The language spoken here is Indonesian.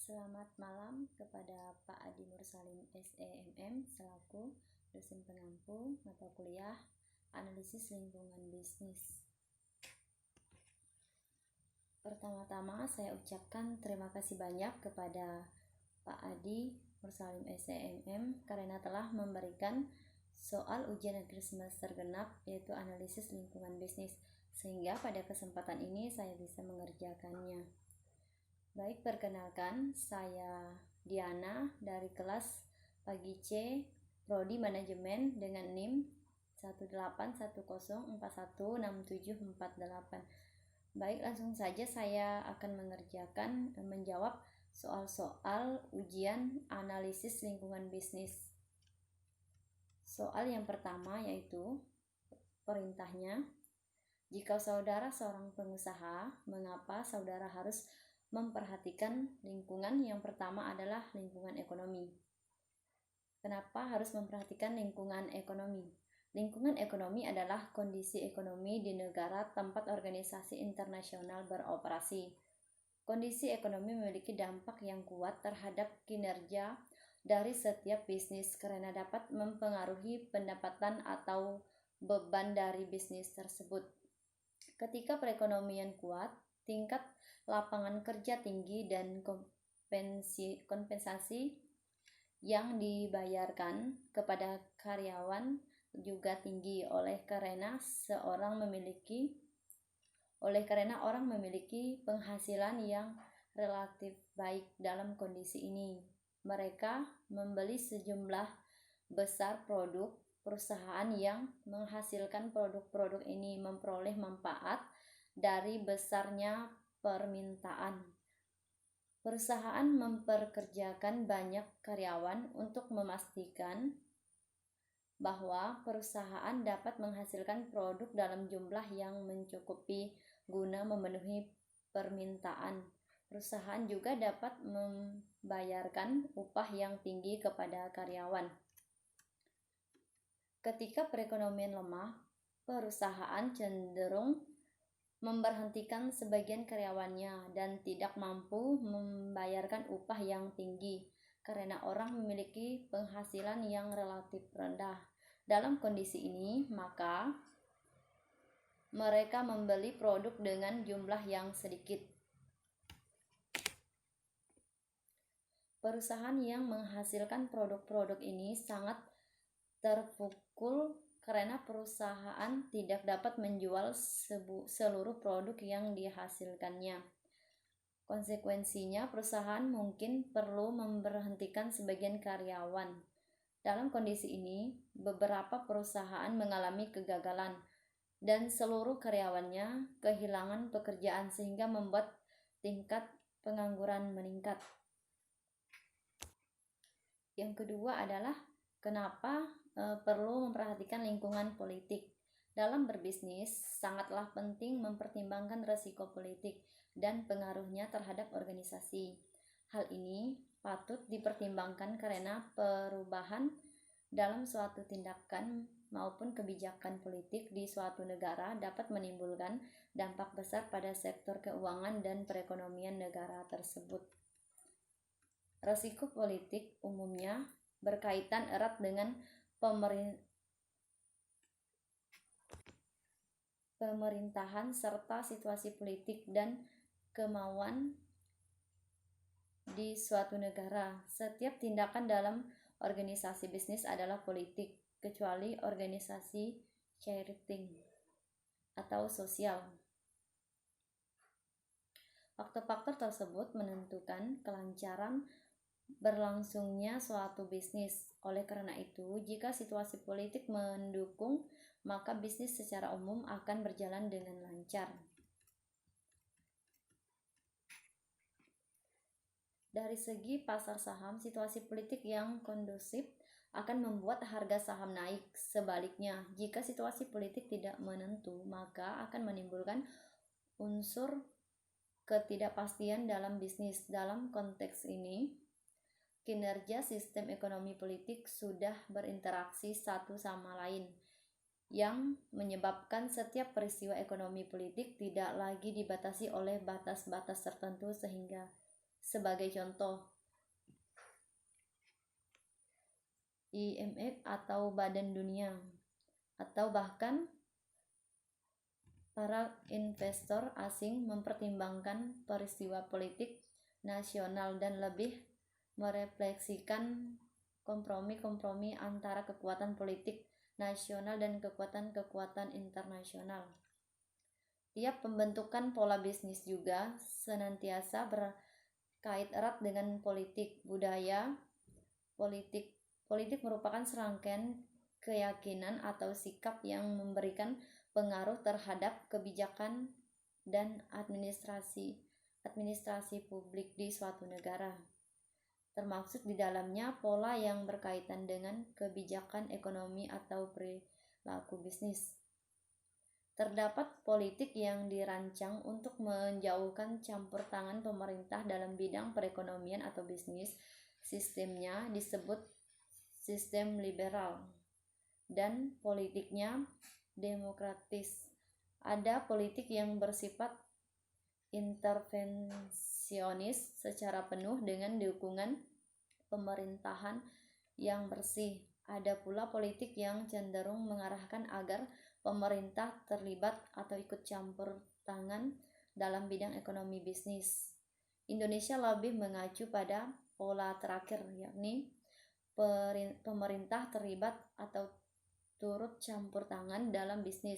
Selamat malam kepada Pak Adi Mursalim SEMM selaku dosen pengampu mata kuliah Analisis Lingkungan Bisnis. Pertama-tama saya ucapkan terima kasih banyak kepada Pak Adi Mursalim SEMM karena telah memberikan soal ujian akhir semester genap yaitu Analisis Lingkungan Bisnis, sehingga pada kesempatan ini saya bisa mengerjakannya. Baik, perkenalkan, saya Diana dari kelas Pagi C, Prodi Manajemen dengan NIM 18104167748. Baik, langsung saja saya akan menjawab soal-soal ujian analisis lingkungan bisnis. Soal yang pertama yaitu perintahnya. Jika saudara seorang pengusaha, mengapa saudara harus memperhatikan lingkungan? Yang pertama adalah lingkungan ekonomi. Kenapa harus memperhatikan lingkungan ekonomi? Lingkungan ekonomi adalah kondisi ekonomi di negara tempat organisasi internasional beroperasi. Kondisi ekonomi memiliki dampak yang kuat terhadap kinerja dari setiap bisnis karena dapat mempengaruhi pendapatan atau beban dari bisnis tersebut. Ketika perekonomian kuat, tingkat lapangan kerja tinggi dan kompensasi yang dibayarkan kepada karyawan juga tinggi oleh karena orang memiliki penghasilan yang relatif baik. Dalam kondisi ini, mereka membeli sejumlah besar produk. Perusahaan yang menghasilkan produk-produk ini memperoleh manfaat dari besarnya permintaan. Perusahaan memperkerjakan banyak karyawan untuk memastikan bahwa perusahaan dapat menghasilkan produk dalam jumlah yang mencukupi guna memenuhi permintaan. Perusahaan juga dapat membayarkan upah yang tinggi kepada karyawan. Ketika perekonomian lemah, perusahaan cenderung memberhentikan sebagian karyawannya dan tidak mampu membayarkan upah yang tinggi karena orang memiliki penghasilan yang relatif rendah. Dalam kondisi ini, maka mereka membeli produk dengan jumlah yang sedikit. Perusahaan yang menghasilkan produk-produk ini sangat terpukul karena perusahaan tidak dapat menjual seluruh produk yang dihasilkannya. Konsekuensinya, perusahaan mungkin perlu memberhentikan sebagian karyawan. Dalam kondisi ini, beberapa perusahaan mengalami kegagalan dan seluruh karyawannya kehilangan pekerjaan sehingga membuat tingkat pengangguran meningkat. Yang kedua adalah kenapa perlu memperhatikan lingkungan politik. Dalam berbisnis, sangatlah penting mempertimbangkan risiko politik dan pengaruhnya terhadap organisasi. Hal ini patut dipertimbangkan karena perubahan dalam suatu tindakan maupun kebijakan politik di suatu negara dapat menimbulkan dampak besar pada sektor keuangan dan perekonomian negara tersebut. Risiko politik umumnya berkaitan erat dengan pemerintahan serta situasi politik dan kemauan di suatu negara. Setiap tindakan dalam organisasi bisnis adalah politik, kecuali organisasi charity atau sosial. Faktor-faktor tersebut menentukan kelancaran berlangsungnya suatu bisnis. Oleh karena itu, jika situasi politik mendukung, maka bisnis secara umum akan berjalan dengan lancar. Dari segi pasar saham, situasi politik yang kondusif akan membuat harga saham naik. Sebaliknya, jika situasi politik tidak menentu, maka akan menimbulkan unsur ketidakpastian dalam bisnis. Dalam konteks ini, kinerja sistem ekonomi politik sudah berinteraksi satu sama lain, yang menyebabkan setiap peristiwa ekonomi politik tidak lagi dibatasi oleh batas-batas tertentu Sebagai contoh, IMF atau Badan Dunia, atau bahkan para investor asing mempertimbangkan peristiwa politik nasional dan lebih merefleksikan kompromi-kompromi antara kekuatan politik nasional dan kekuatan-kekuatan internasional. Tiap pembentukan pola bisnis juga senantiasa berkait erat dengan politik budaya. Politik merupakan serangkaian keyakinan atau sikap yang memberikan pengaruh terhadap kebijakan dan administrasi publik di suatu negara. Termaksud di dalamnya pola yang berkaitan dengan kebijakan ekonomi atau perilaku bisnis. Terdapat politik yang dirancang untuk menjauhkan campur tangan pemerintah dalam bidang perekonomian atau bisnis. Sistemnya disebut sistem liberal dan politiknya demokratis. Ada politik yang bersifat intervensionis secara penuh dengan dukungan pemerintahan yang bersih. Ada pula politik yang cenderung mengarahkan agar pemerintah terlibat atau ikut campur tangan dalam bidang ekonomi bisnis. Indonesia lebih mengacu pada pola terakhir, yakni pemerintah terlibat atau turut campur tangan dalam bisnis.